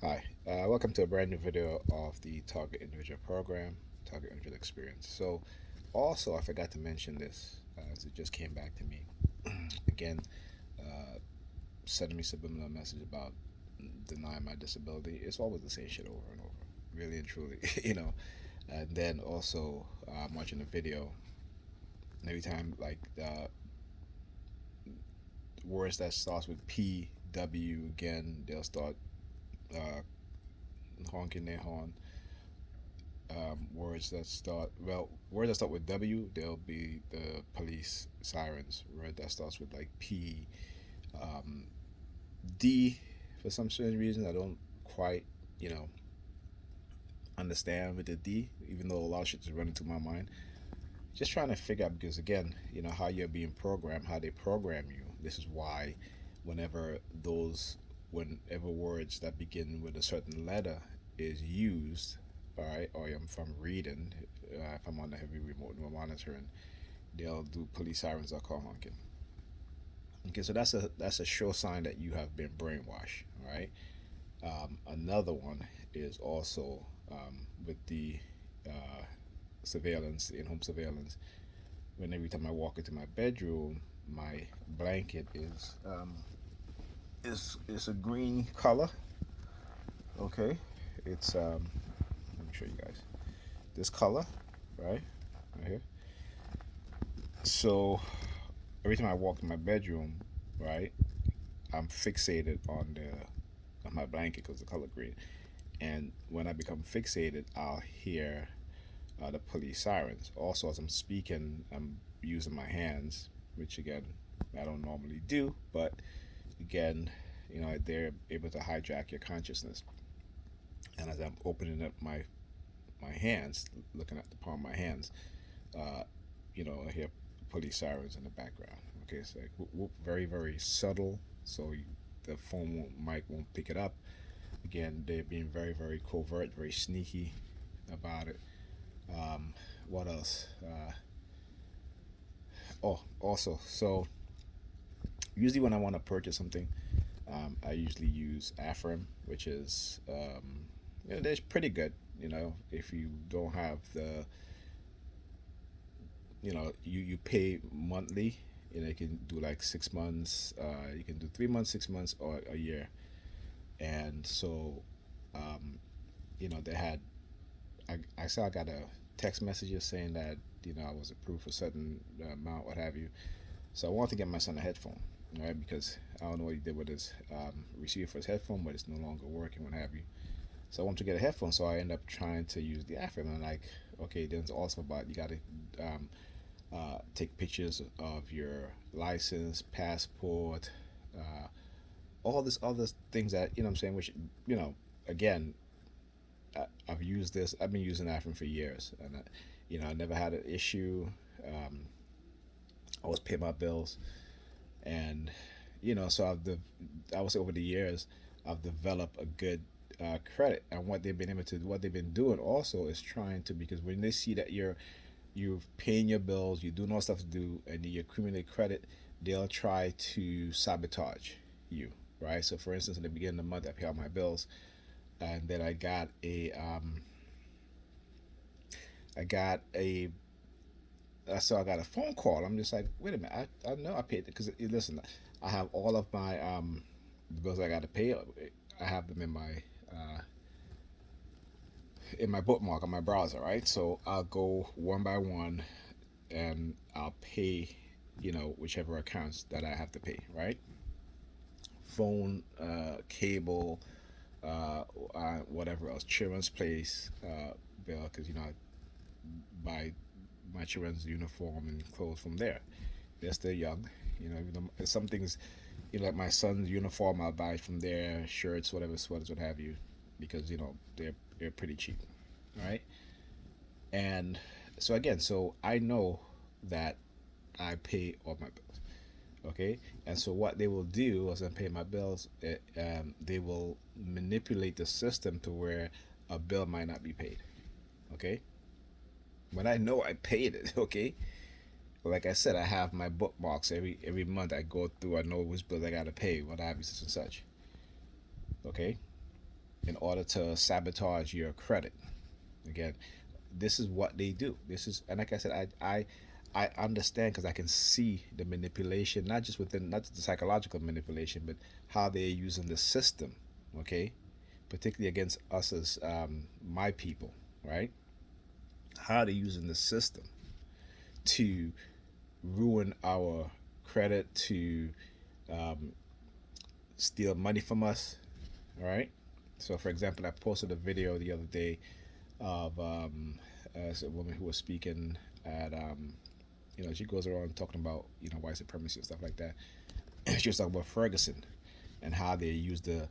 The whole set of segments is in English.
Hi, welcome to a brand new video of the Target Individual Program, Target Individual Experience. So, also, I forgot to mention this as it just came back to me. Again, uh, sending me subliminal message about denying my disability. It's always the same shit over and over, really and truly, And then also, I'm watching a video, and every time, like, words that starts with P, W again, they'll start uh, honking their horn. Words that start with W, they'll be the police sirens. Word that starts with like P, um, D, for some strange reason I don't quite, you know, understand with the D, even though a lot of shit is running through my mind. Just trying to figure out because again, how you're being programmed, how they program you. This is why, whenever those, whenever words that begin with a certain letter is used, all right, or if I'm reading, if I'm on the heavy remote monitoring, they'll do police sirens or call honking. Okay, so that's a sure sign that you have been brainwashed. All right. Another one is also with the surveillance, in-home surveillance. When every time I walk into my bedroom, my blanket is a green color. Okay, it's let me show you guys this color, right here. So every time I walk in my bedroom, right, I'm fixated on my blanket because the color green. And when I become fixated, I'll hear the police sirens. Also, as I'm speaking, I'm using my hands, which again I don't normally do, but again, they're able to hijack your consciousness. And as I'm opening up my hands, looking at the palm of my hands, uh, I hear police sirens in the background. Okay, it's like whoop, whoop, very very subtle, so the mic won't pick it up. Again, they're being very very covert, very sneaky about it. Um, what else? Oh, also, so usually when I want to purchase something, I usually use Afrim, which is that's pretty good. If you don't have you pay monthly. You can do like 6 months. You can do 3 months, 6 months, or a year. And so, um, they had. I saw I got a text messages saying that I was approved for a certain amount, what have you. So I wanted to get my son a headphone, right? Because I don't know what he did with his receiver for his headphone, but it's no longer working, what have you. So I wanted to get a headphone, so I end up trying to use the app, and I'm like, okay, then it's also about you got to take pictures of your license, passport, uh, all this other things that what I'm saying. Which again, I've used this. I've been using Afrin for years, and I never had an issue. I always pay my bills, and so I would say over the years, I've developed a good credit. And what they've been doing also is trying to, because when they see that you're paying your bills, you're doing all stuff to do, and you accumulate credit, they'll try to sabotage you, right? So, for instance, in the beginning of the month, I pay all my bills, and then I got a, so I got a phone call. I'm just like, wait a minute, I know I paid it because listen, I have all of my the bills I got to pay. I have them in my bookmark on my browser, right? So I'll go one by one and I'll pay, whichever accounts that I have to pay, right? Phone, cable, whatever else, children's place bill, because I buy my children's uniform and clothes from there. They're still young, some things, like my son's uniform, I'll buy from there, shirts, whatever, sweaters, what have you, because they're pretty cheap, right? And so I know that I pay all my bills. Okay, and so what they will do as I pay my bills, they will manipulate the system to where a bill might not be paid. Okay, when I know I paid it. Okay, but like I said, I have my bookmarks every month. I go through. I know which bills I gotta pay, what have you, such and such. Okay, in order to sabotage your credit. Again, this is what they do. This is, and like I said, I understand because I can see the manipulation, not just within, not just the psychological manipulation, but how they're using the system. Okay, particularly against us as my people, right? How they're using the system to ruin our credit, to um, steal money from us, right? So, for example, I posted a video the other day of as a woman who was speaking at she goes around talking about white supremacy and stuff like that. She was talking about Ferguson and how they use the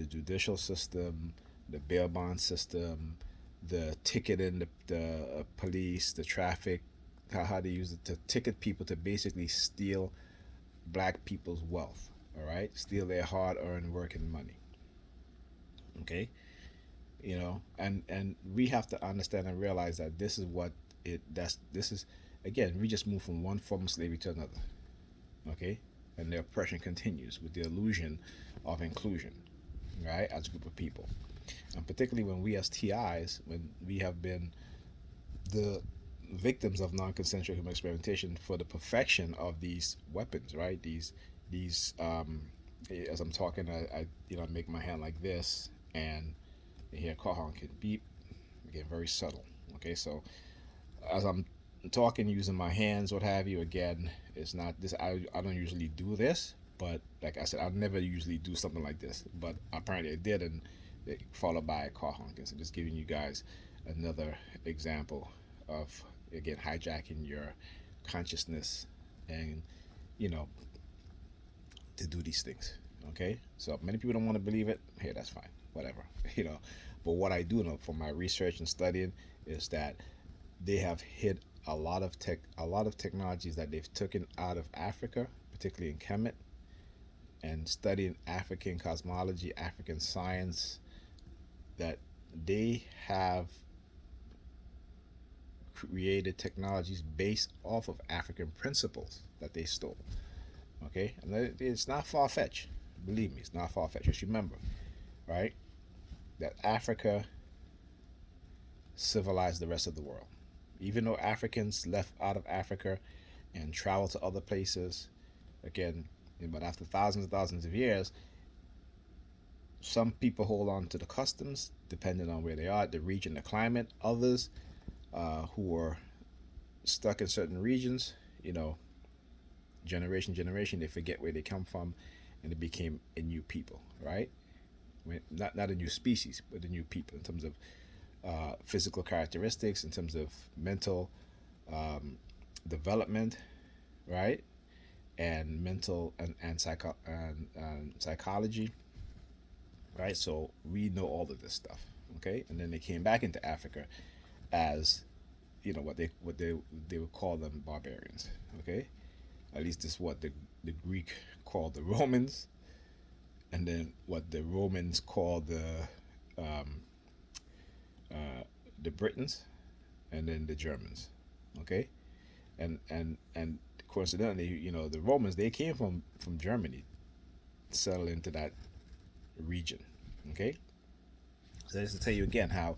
judicial system, the bail bond system, the ticketing, the police, the traffic, how they use it to ticket people to basically steal black people's wealth. All right, steal their hard-earned working money. Okay, and we have to understand and realize that this is what this is. Again, we just move from one form of slavery to another. Okay, and the oppression continues with the illusion of inclusion, right, as a group of people, and particularly when we as TIs, when we have been the victims of non-consensual human experimentation for the perfection of these weapons, right? These as I'm talking, I make my hand like this, and you hear a car honk can beep. Again, very subtle. Okay, so as I'm talking using my hands, what have you, again, it's not this. I don't usually do this, but like I said, I never usually do something like this. But apparently I did, and it followed by a car honking. So just giving you guys another example of, again, hijacking your consciousness and you know to do these things. Okay, so many people don't want to believe it. Hey, that's fine, whatever. But what I do know from my research and studying is that they have hid a lot of technologies that they've taken out of Africa, particularly in Kemet, and studying African cosmology, African science, that they have created technologies based off of African principles that they stole. Okay, and it's not far fetched. Believe me, it's not far fetched. Just remember, right, that Africa civilized the rest of the world. Even though Africans left out of Africa and traveled to other places, again, but after thousands and thousands of years, some people hold on to the customs depending on where they are, the region, the climate. Others who are stuck in certain regions, generation, they forget where they come from, and they became a new people, right? Not a new species, but a new people in terms of physical characteristics, in terms of mental development, right? And mental and psychology, right? So we know all of this stuff, okay? And then they came back into Africa as what they would call them barbarians, okay? At least this is what the Greek called the Romans, and then what the Romans called um, the Britons, and then the Germans, okay? And coincidentally, the Romans, they came from Germany, settled into that region, okay? So that's to tell you again how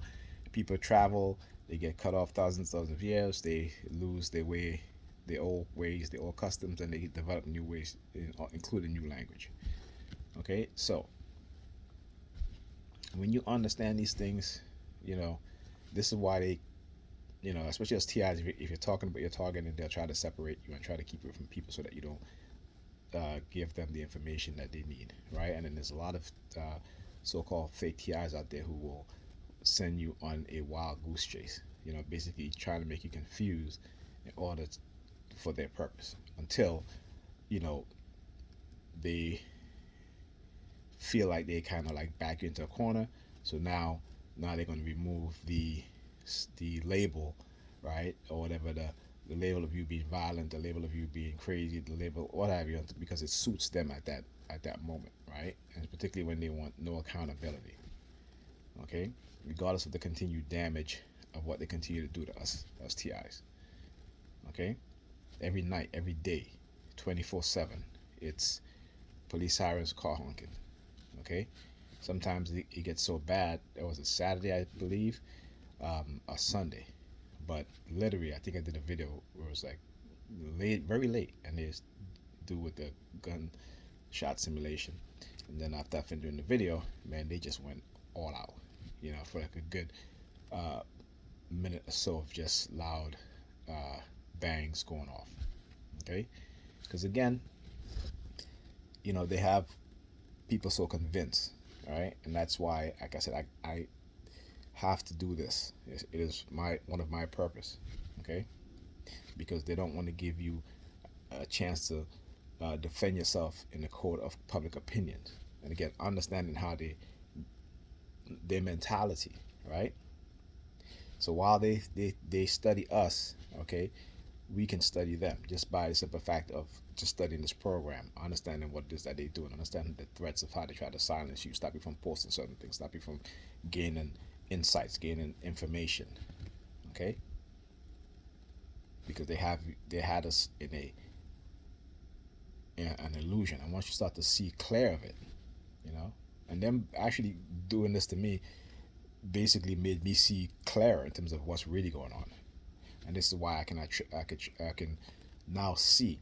people travel, they get cut off thousands of years, they lose their way, their old ways, their old customs, and they develop new ways, including new language. Okay, so when you understand these things, you know, this is why they, especially as TIs, if you're talking about your target, and they'll try to separate you and try to keep it from people so that you don't give them the information that they need, right? And then there's a lot of so-called fake TIs out there who will send you on a wild goose chase, basically trying to make you confused in order for their purpose until, you know, they feel like they kind of like back you into a corner. So now they're going to remove the label, right, or whatever, the label of you being violent, the label of you being crazy, the label what have you, because it suits them at that moment, right? And particularly when they want no accountability. Okay, regardless of the continued damage of what they continue to do to us as TIs. Okay, every night, every day, 24/7, it's police sirens, car honking. Okay, Sometimes it gets so bad. It was a Saturday, I believe, a Sunday, but literally, I think I did a video where it was like late, very late, and they do with the gunshot simulation. And then after I finished doing the video, man, they just went all out, for like a good uh, minute or so of just loud uh, bangs going off. Okay, because again, they have people so convinced, all right, and that's why, like I said, I have to do this. It is one of my purpose, okay, because they don't want to give you a chance to defend yourself in the court of public opinion, and again, understanding how their mentality, right? So while they study us, okay, we can study them just by the simple fact of just studying this program, understanding what it is that they do, and understanding the threats of how they try to silence you, stop you from posting certain things, stop you from gaining insights, gaining information, okay? Because they had us in an illusion, and once you start to see clear of it, you know, and them actually doing this to me basically made me see clearer in terms of what's really going on, and this is why I can now see,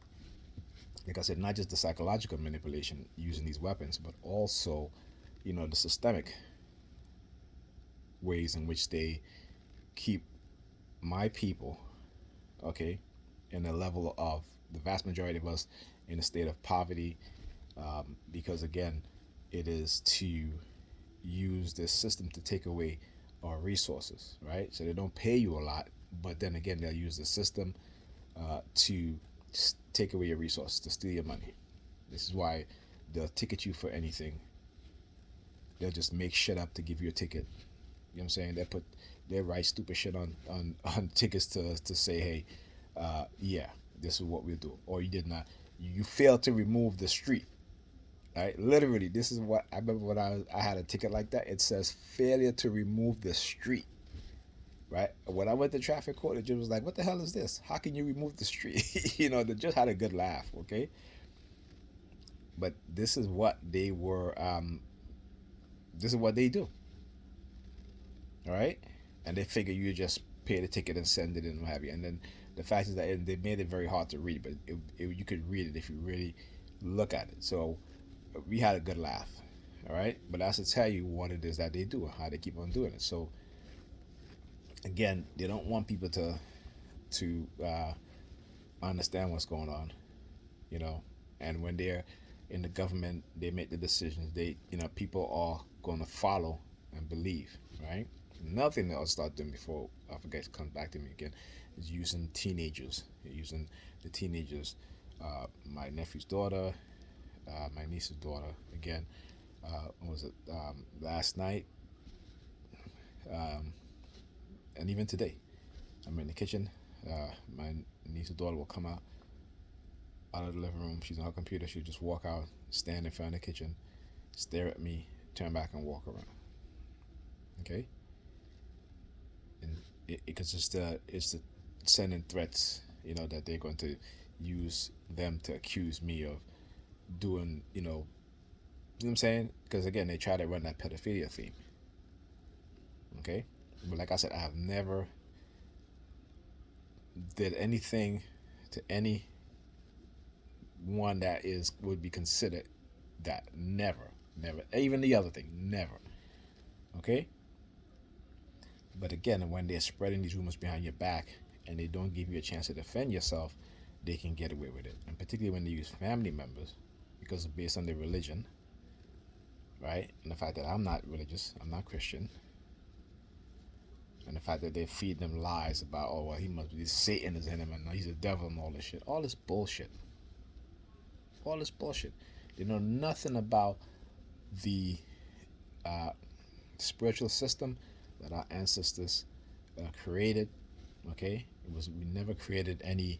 like I said, not just the psychological manipulation using these weapons, but also, the systemic ways in which they keep my people, okay, in a level of the vast majority of us in a state of poverty, because again, it is to use this system to take away our resources, right? So they don't pay you a lot, but then again, they'll use the system to take away your resources, to steal your money. This is why they'll ticket you for anything. They'll just make shit up to give you a ticket. You know what I'm saying? They write stupid shit on tickets to say, hey, yeah, this is what we'll do. Or you failed to remove the street. Right? Literally, this is what I remember when I had a ticket like that. It says failure to remove the street. Right? When I went to traffic court, the judge was like, "What the hell is this? How can you remove the street?" They just had a good laugh. Okay, but this is what they were. This is what they do. All right, and they figure you just pay the ticket and send it and what have you. And then the fact is that they made it very hard to read, but you could read it if you really look at it. So we had a good laugh. All right, but that's to tell you what it is that they do and how they keep on doing it. So again, they don't want people to understand what's going on, you know. And when they're in the government, they make the decisions. People are going to follow and believe, right? Another thing that I'll start doing before I forget to come back to me again is using teenagers, using the teenagers. My nephew's daughter, my niece's daughter. Again, what was it last night, um, and even today? I'm in the kitchen. My niece's daughter will come out of the living room. She's on her computer. She'll just walk out, stand in front of the kitchen, stare at me, turn back, and walk around. Okay, and because it's the sending threats, that they're going to use them to accuse me of doing, what I'm saying? Because again, they try to run that pedophilia theme. Okay, but like I said, I have never did anything to any one that would be considered that. Never. Even the other thing, never. Okay. But again, when they're spreading these rumors behind your back and they don't give you a chance to defend yourself, they can get away with it. And particularly when they use family members, because based on their religion, right? And the fact that I'm not religious, I'm not Christian, and the fact that they feed them lies about, oh well, he must be Satan is in him and he's a devil and all this shit. All this bullshit. All this bullshit. They know nothing about the uh, spiritual system that our ancestors created. Okay, we never created any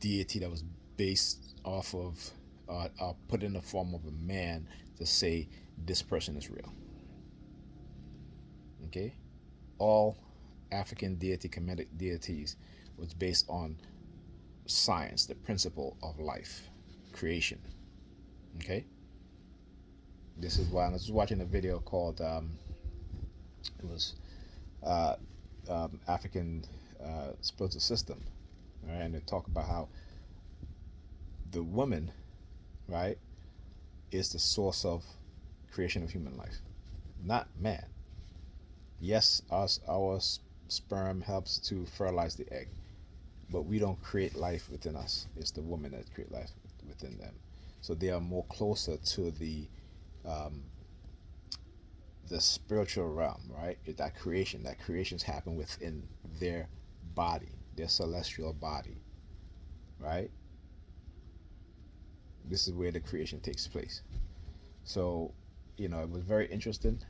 deity that was based off of put in the form of a man to say this person is real. Okay, all African Kemetic deities was based on science, the principle of life, creation. Okay, This is why I was watching a video called it was uh, African spiritual system, right? And they talk about how the woman, right, is the source of creation of human life, not man. Yes, our sperm helps to fertilize the egg, but we don't create life within us. It's the woman that create life within them. So they are more closer to um, the spiritual realm, right? That creation. That creations happen within their body, their celestial body, right? This is where the creation takes place. So, it was very interesting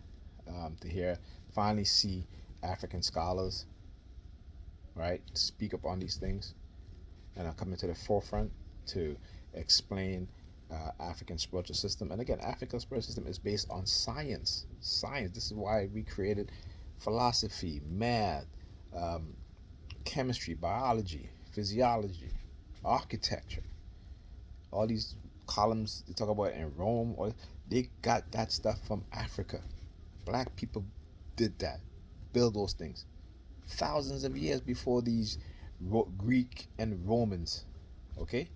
to hear, finally see African scholars, right, speak up on these things and are coming to the forefront to explain African spiritual system. And again, African spiritual system is based on science. Science. This is why we created philosophy, math, um, chemistry, biology, physiology, architecture. All these columns they talk about in Rome, or they got that stuff from Africa. Black people did that, build those things thousands of years before these Greek and Romans. Okay,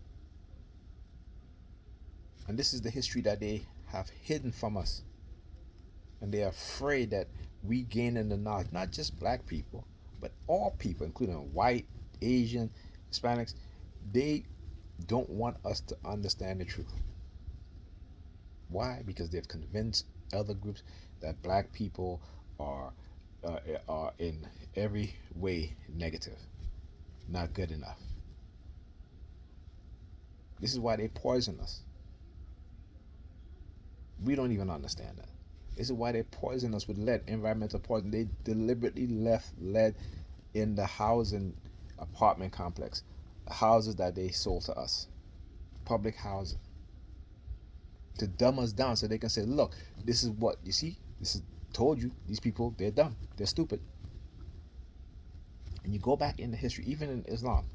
and this is the history that they have hidden from us, and they are afraid that we gain in the knowledge. Not just black people, but all people, including white, Asian, Hispanics. They don't want us to understand the truth. Why? Because they've convinced other groups that black people are are in every way negative, not good enough. This is why they poison us. We don't even understand that. This is why they poison us with lead, environmental poison. They deliberately left lead in the housing apartment complex, houses that they sold to us, public housing, to dumb us down so they can say, look, this is what, you see, this is, told you, these people, they're dumb, they're stupid. And you go back in the history, even in Islam,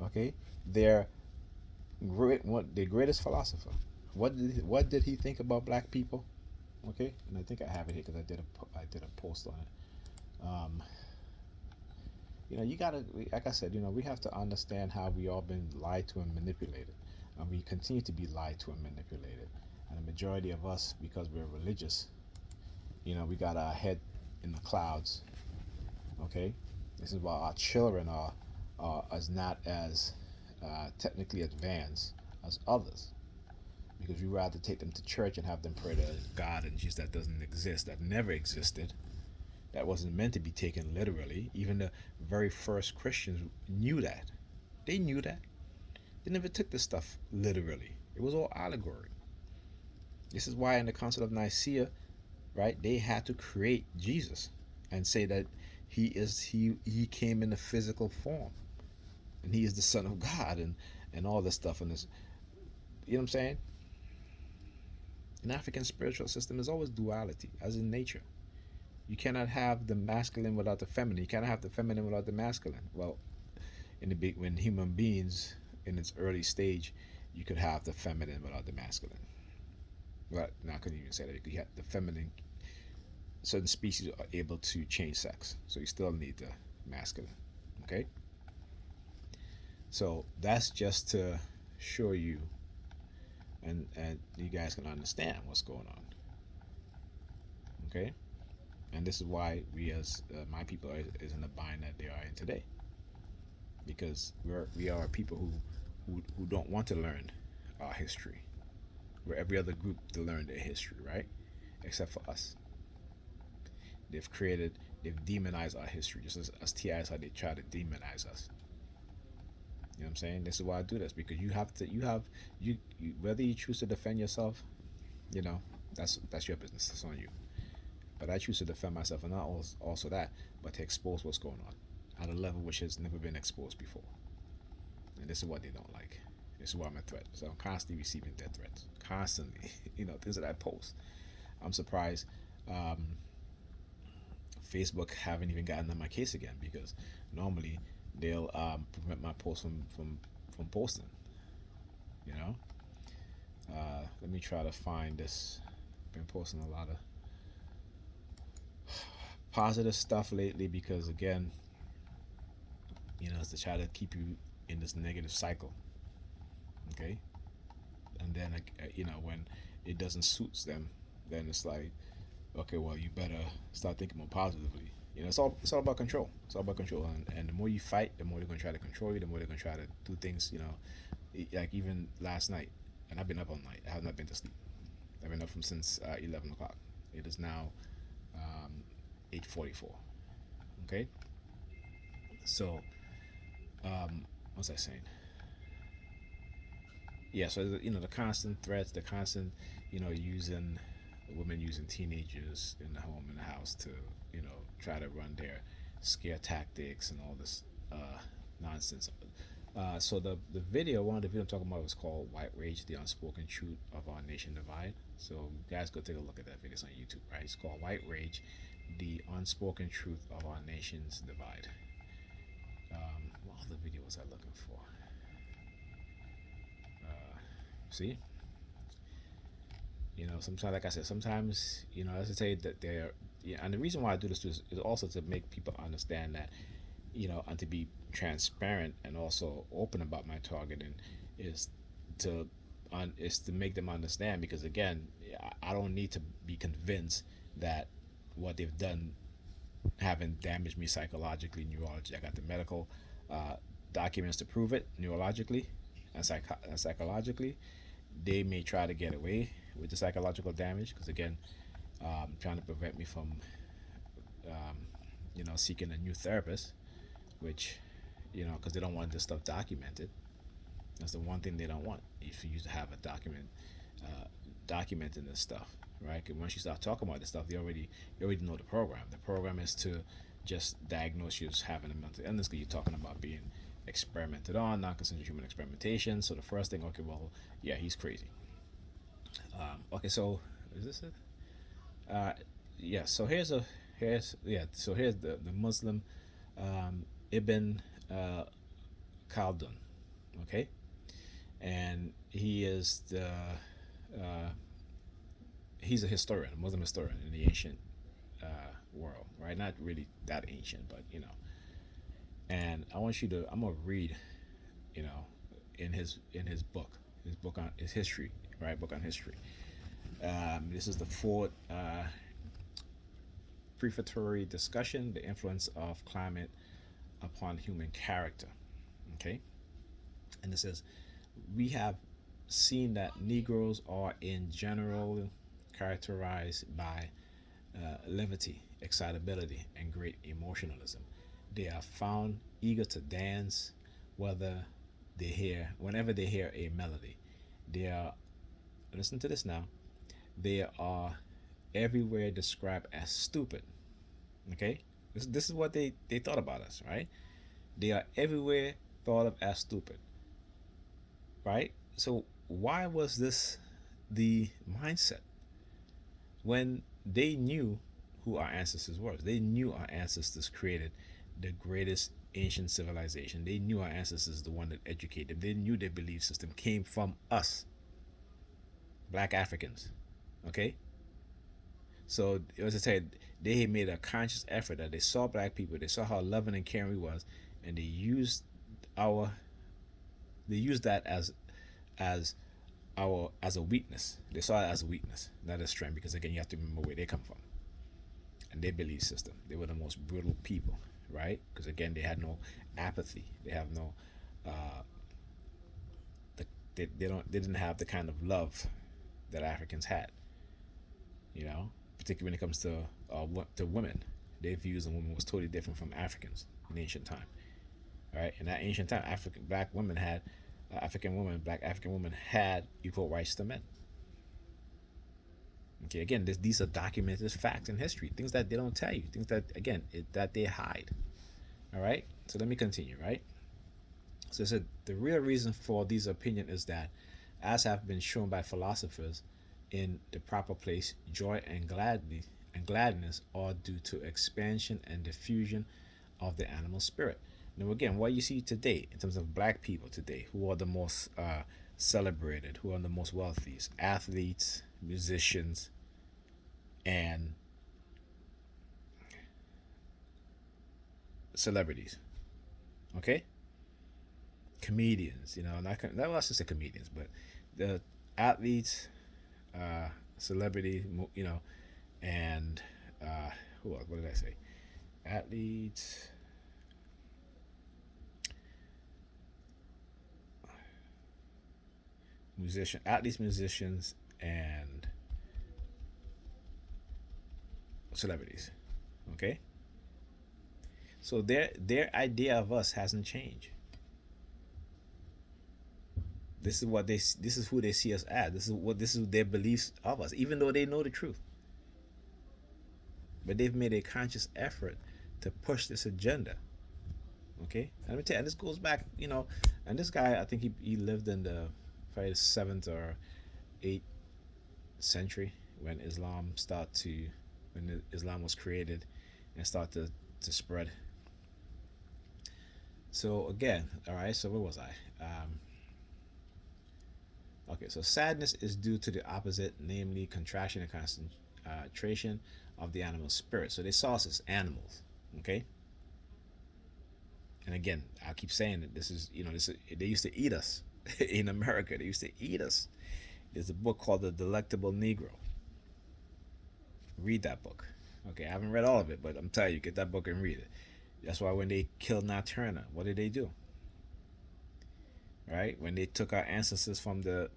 okay, their the greatest philosopher, what did he think about black people? Okay, and I think I have it here because I did a post on it. You gotta, like I said, we have to understand how we all been lied to and manipulated, and we continue to be lied to and manipulated. And the majority of us, because we're religious, we got our head in the clouds. Okay, this is why our children are as not as technically advanced as others, because we rather take them to church and have them pray to God and Jesus that doesn't exist, that never existed, that wasn't meant to be taken literally. Even the very first Christians knew that. They knew that. They never took this stuff literally. It was all allegory. This is why in the Council of Nicaea, right, they had to create Jesus and say that he came in a physical form and he is the Son of God and all this stuff and this. You know what I'm saying? An African spiritual system is always duality, as in nature. You cannot have the masculine without the feminine. You cannot have the feminine without the masculine. Well, when human beings in its early stage, you could have the feminine without the masculine. Well, not couldn't even say that. You could have the feminine. Certain species are able to change sex, so you still need the masculine. Okay, so that's just to show you, and you guys can understand what's going on. Okay, and this is why we as my people is in the bind that they are in today, because we are people who don't want to learn our history. Where every other group to learn their history, right? Except for us. They've demonized our history, just as TIs how they try to demonize us. You know what I'm saying? This is why I do this, because you whether you choose to defend yourself, you know, that's your business. That's on you. But I choose to defend myself, and not also that, but to expose what's going on at a level which has never been exposed before. And this is what they don't like. This is why I'm a threat. So I'm constantly receiving death threats. Constantly. Things that I post. I'm surprised Facebook haven't even gotten on my case again, because normally they'll prevent my post from posting. You know, Let me try to find this. Been posting a lot of positive stuff lately because again, it's to try to keep you in this negative cycle. Okay, and then when it doesn't suits them, then it's like, okay, well, you better start thinking more positively. It's all about control. It's all about control, and the more you fight, the more they're gonna try to control you. The more they're gonna try to do things. Like even last night, and I've been up all night. I have not been to sleep. I've been up from since 11 o'clock. It is now 8:44. Okay, so what was I saying? Yeah, so the constant threats, the constant using women using teenagers in the home in the house to try to run their scare tactics and all this nonsense. So the video, one of the videos I'm talking about was called "White Rage: The Unspoken Truth of Our Nation Divide." So guys, go take a look at that video. It's on YouTube, right? It's called "White Rage: The Unspoken Truth of Our Nation's Divide." What other video was I looking for? See, sometimes, like I said, sometimes, as I say that they're, yeah, and the reason why I do this is also to make people understand that, and to be transparent and also open about my targeting is to, is to make them understand because again, I don't need to be convinced that what they've done haven't damaged me psychologically, neurologically. I got the medical uh, documents to prove it neurologically and psychologically. They may try to get away with the psychological damage because again, trying to prevent me from seeking a new therapist, which because they don't want this stuff documented. That's the one thing they don't want. If you have a uh, documenting this stuff, right? Because once you start talking about this stuff, you already know the program. The program is to just diagnose you as having a mental illness because you're talking about being experimented on, non-consensual human experimentation. So the first thing, okay, well, yeah, he's crazy. Okay, so is this it? Uh, yeah. So here's the Muslim Ibn Khaldun. Okay, and uh, he's a historian, a Muslim historian in the ancient world, right? Not really that ancient, but And I want you to. I'm gonna read, you know, his book on his history, right? Book on history. This is the fourth prefatory discussion: the influence of climate upon human character. Okay, and it says we have seen that Negroes are in general characterized by levity, excitability, and great emotionalism. They are found eager to dance, whenever they hear a melody. They are, listen to this now, they are everywhere described as stupid. Okay, this is what they thought about us, right? They are everywhere thought of as stupid, right? So why was this the mindset when they knew who our ancestors were? They knew our ancestors created the greatest ancient civilization. They knew our ancestors, the one that educated them. They knew their belief system came from us, black Africans. Okay? So, as I said, they had made a conscious effort that they saw black people, they saw how loving and caring we was, and our they used that as as a weakness. They saw it as a weakness, not a strength, because again, you have to remember where they come from and their belief system. They were the most brutal people, right? Because again, they had no apathy. They have no, uh, they didn't have the kind of love that Africans had. Particularly when it comes to women, their views on women was totally different from Africans in ancient time. Right? In that ancient time, black African women had equal rights to men. Okay, again, these are documented facts in history, things that they don't tell you, things that again that they hide. All right, so let me continue. Right, so it said the real reason for these opinions is that, as have been shown by philosophers, in the proper place, joy and gladness are due to expansion and diffusion of the animal spirit. Now, again, what you see today in terms of black people today, who are the most celebrated, who are the most wealthiest? Athletes, musicians, and celebrities. Okay, comedians. Not well, I should say comedians, but the athletes, celebrity. And who else? What did I say? Athletes, musicians, and celebrities. Okay, so their idea of us hasn't changed. This is who they see us as. This is their beliefs of us, even though they know the truth. But they've made a conscious effort to push this agenda. Okay, and let me tell you, and this goes back, and this guy, I think he lived in the probably the 7th or 8th century when Islam was created and started to spread. So again, all right. So where was I? Okay, so sadness is due to the opposite, namely contraction and concentration of the animal spirit. So they saw us as animals. Okay, and again, I keep saying that they used to eat us in America. They used to eat us. There's a book called The Delectable Negro. Read that book. Okay, I haven't read all of it, but I'm telling you, get that book and read it. That's why when they killed Nat Turner, what did they do? Right? When they took our ancestors from the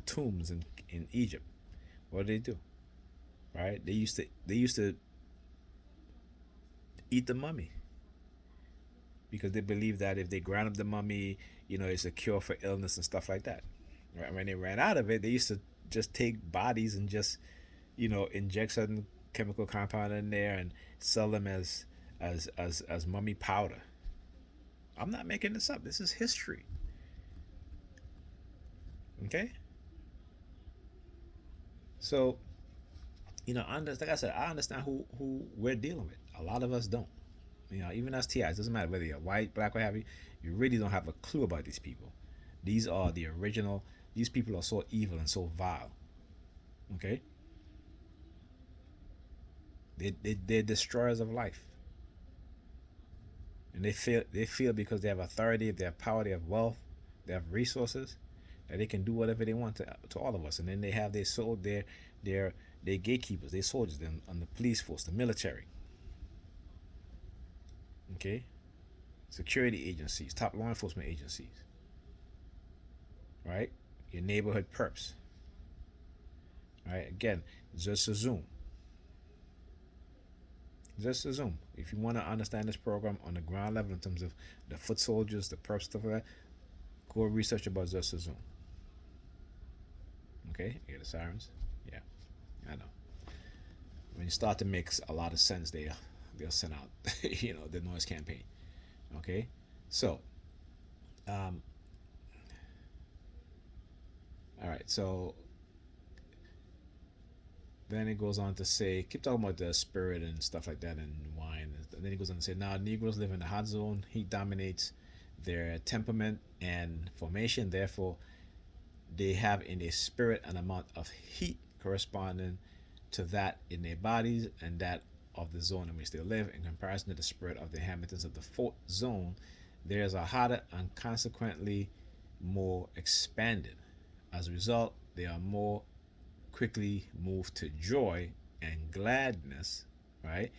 tombs in Egypt, what did they do? Right? They used to eat the mummy because they believed that if they ground up the mummy, it's a cure for illness and stuff like that. Right? When they ran out of it, they used to just take bodies and just inject certain chemical compound in there and sell them as mummy powder. I'm not making this up. This is history. Okay? So, like I said, I understand who we're dealing with. A lot of us don't. Even as TIs, doesn't matter whether you're white, black, or heavy, you really don't have a clue about these people. These are the original. These people are so evil and so vile. Okay? They're destroyers of life. And they feel because they have authority, they have power, they have wealth, they have resources, that they can do whatever they want to all of us. And then they have their gatekeepers, their soldiers, them on the police force, the military. Okay, security agencies, top law enforcement agencies, right? Your neighborhood perps, right? Again, just assume. Just assume. If you want to understand this program on the ground level in terms of the foot soldiers, the perps, stuff like that, go research about just assume. Okay, you hear the sirens? Yeah, I know. When you start to make a lot of sense, they'll send out the noise campaign. Okay, so um, all right, so then it goes on to say, keep talking about the spirit and stuff like that and wine. And then it goes on to say, now Negroes live in the hot zone. Heat dominates their temperament and formation. Therefore, they have in their spirit an amount of heat corresponding to that in their bodies and that of the zone in which they live. In comparison to the spirit of the inhabitants of the fourth zone, theirs are hotter and consequently more expanded. As a result, they are more quickly moved to joy and gladness, right?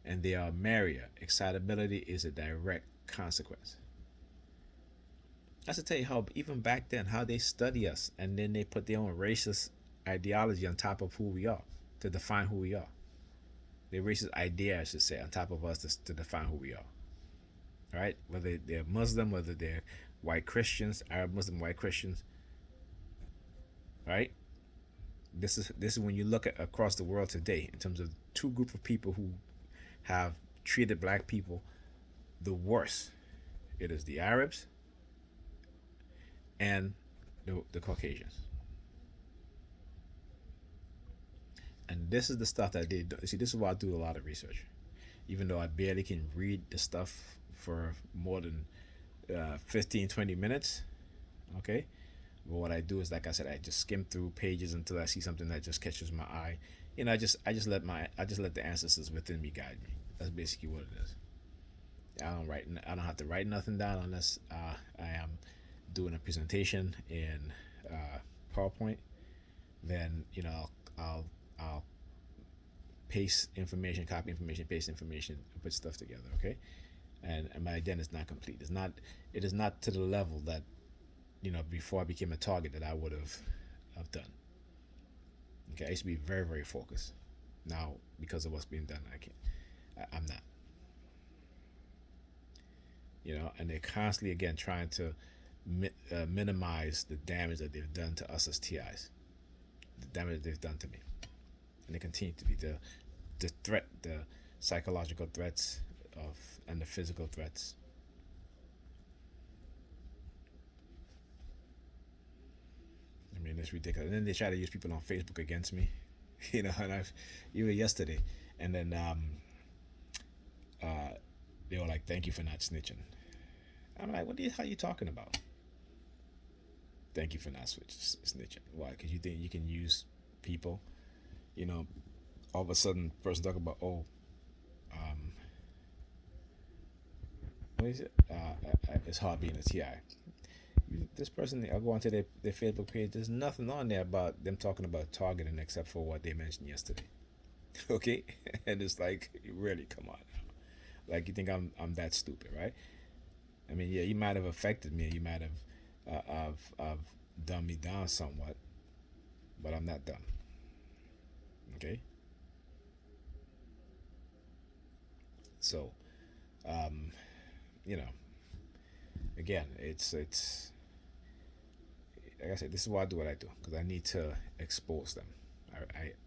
And they are merrier. Excitability is a direct consequence. That's to tell you how, even back then, how they study us and then they put their own racist ideology on top of who we are to define who we are. Their racist idea, I should say, on top of us to define who we are. All right? Whether they're Muslim, whether they're white Christians, Arab Muslim white Christians, right? This is when you look at across the world today in terms of two group of people who have treated black people the worst. It is the Arabs and the Caucasians. And this is the stuff that they do. See, this is why I do a lot of research. Even though I barely can read the stuff for more than 15, 20 minutes. Okay? But what I do is, like I said, I just skim through pages until I see something that just catches my eye. I just let the ancestors within me guide me. That's basically what it is. I don't have to write nothing down unless I am doing a presentation in PowerPoint. Then I'll paste information, copy information, paste information, and put stuff together. Okay, and my again, it's not complete. It is not to the level that before I became a target that I would have done. Okay, I used to be very very focused. Now because of what's being done, I can't. I'm not. And they're constantly again trying to minimize the damage that they've done to us as TIs, the damage that they've done to me, and they continue to be the threat, the psychological threats of and the physical threats. I mean, it's ridiculous. And then they try to use people on Facebook against me, and I've even yesterday, and then uh, they were like, "Thank you for not snitching." I'm like, "What the hell are you talking about? Thank you for not snitching. Why? Because you think you can use people, you know, all of a sudden, person talk about, oh, um, what is it? It's hard being a TI. This person, I'll go onto their Facebook page. There's nothing on there about them talking about targeting except for what they mentioned yesterday. Okay, and it's like, really, come on now. Like you think I'm that stupid, right? I mean, yeah, you might have affected me. You might have dumbed me down somewhat, but I'm not dumb. Okay, so um, you know, again, it's like I said, this is why I do what I do because I need to expose them.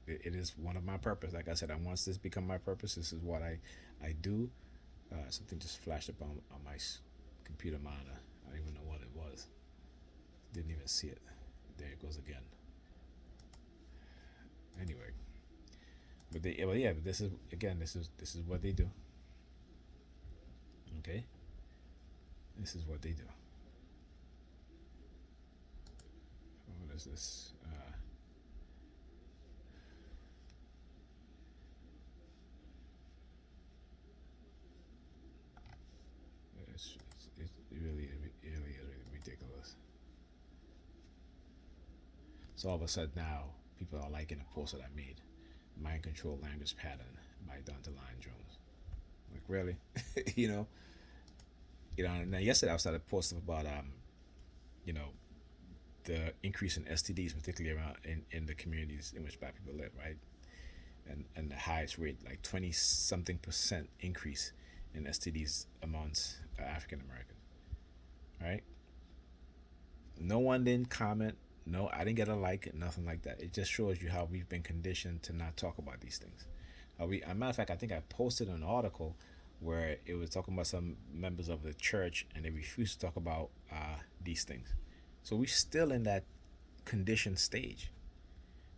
It is one of my purpose. Like I said, once this become my purpose, this is what I do. Something just flashed up on my computer monitor. I don't even know what it was. Didn't even see it. There it goes again. Anyway, but this is again, this is what they do. Okay, this is what they do. What is this? It's really ridiculous. So all of a sudden now, people are liking a post that I made. Mind control language pattern by Dante Lion Jones. Like really, you know, Now yesterday I started posting about you know, the increase in STDs, particularly around in the communities in which Black people live, right? And the highest rate, like 20 something percent increase in STDs amongst African Americans, right? No one didn't comment. No, I didn't get a like, nothing like that. It just shows you how we've been conditioned to not talk about these things. As a matter of fact, I think I posted an article where it was talking about some members of the church and they refused to talk about these things. So we're still in that conditioned stage,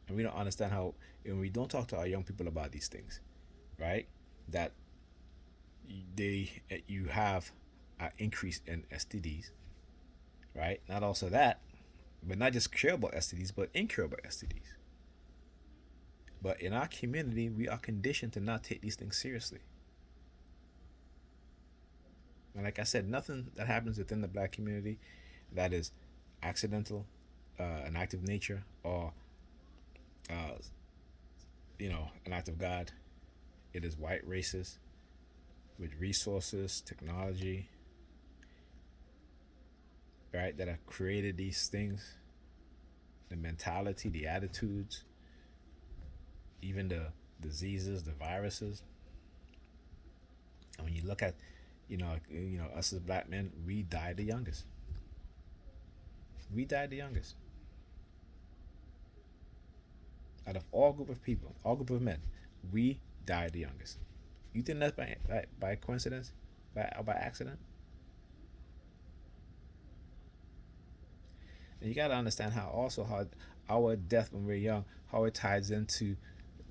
and we don't understand how when we don't talk to our young people about these things, right? That you have an increase in STDs, right? Not also that, but not just curable STDs, but incurable STDs. But in our community, we are conditioned to not take these things seriously. And like I said, nothing that happens within the Black community that is accidental, an act of nature, or uh, an act of God. It is white races with resources, technology, right, that have created these things. The mentality, the attitudes, even the diseases, the viruses. And when you look at, us as Black men, we die the youngest. We died the youngest. Out of all group of people, all group of men, we died the youngest. You think that's by coincidence, by accident? And you got to understand how our death when we're young, how it ties into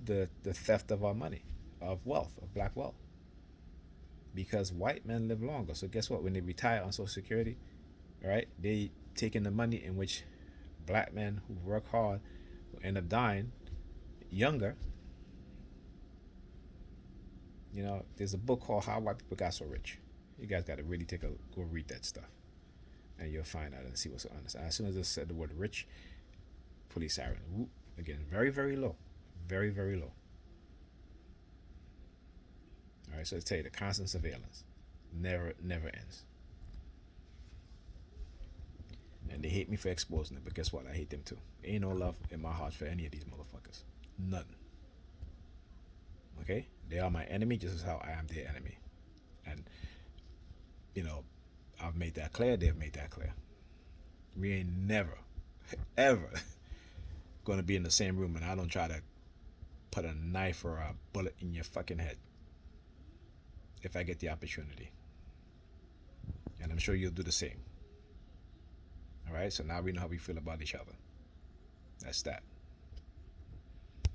the theft of our money, of wealth, of Black wealth. Because white men live longer. So guess what? When they retire on Social Security, right, they taking the money in which Black men who work hard, who end up dying younger. You know, there's a book called How White People Got So Rich. You guys got to really go read that stuff, and you'll find out and see what's honest. As soon as I said the word rich, police siren. Whoop, again, very, very low, very, very low. All right, so let's tell you the constant surveillance never ends. And they hate me for exposing it, but guess what? I hate them too. Ain't no love in my heart for any of these motherfuckers. None. Okay? They are my enemy just as how I am their enemy. And, you know, I've made that clear. They've made that clear. We ain't never, ever gonna be in the same room and I don't try to put a knife or a bullet in your fucking head if I get the opportunity. And I'm sure you'll do the same. All right? So now we know how we feel about each other. That's that.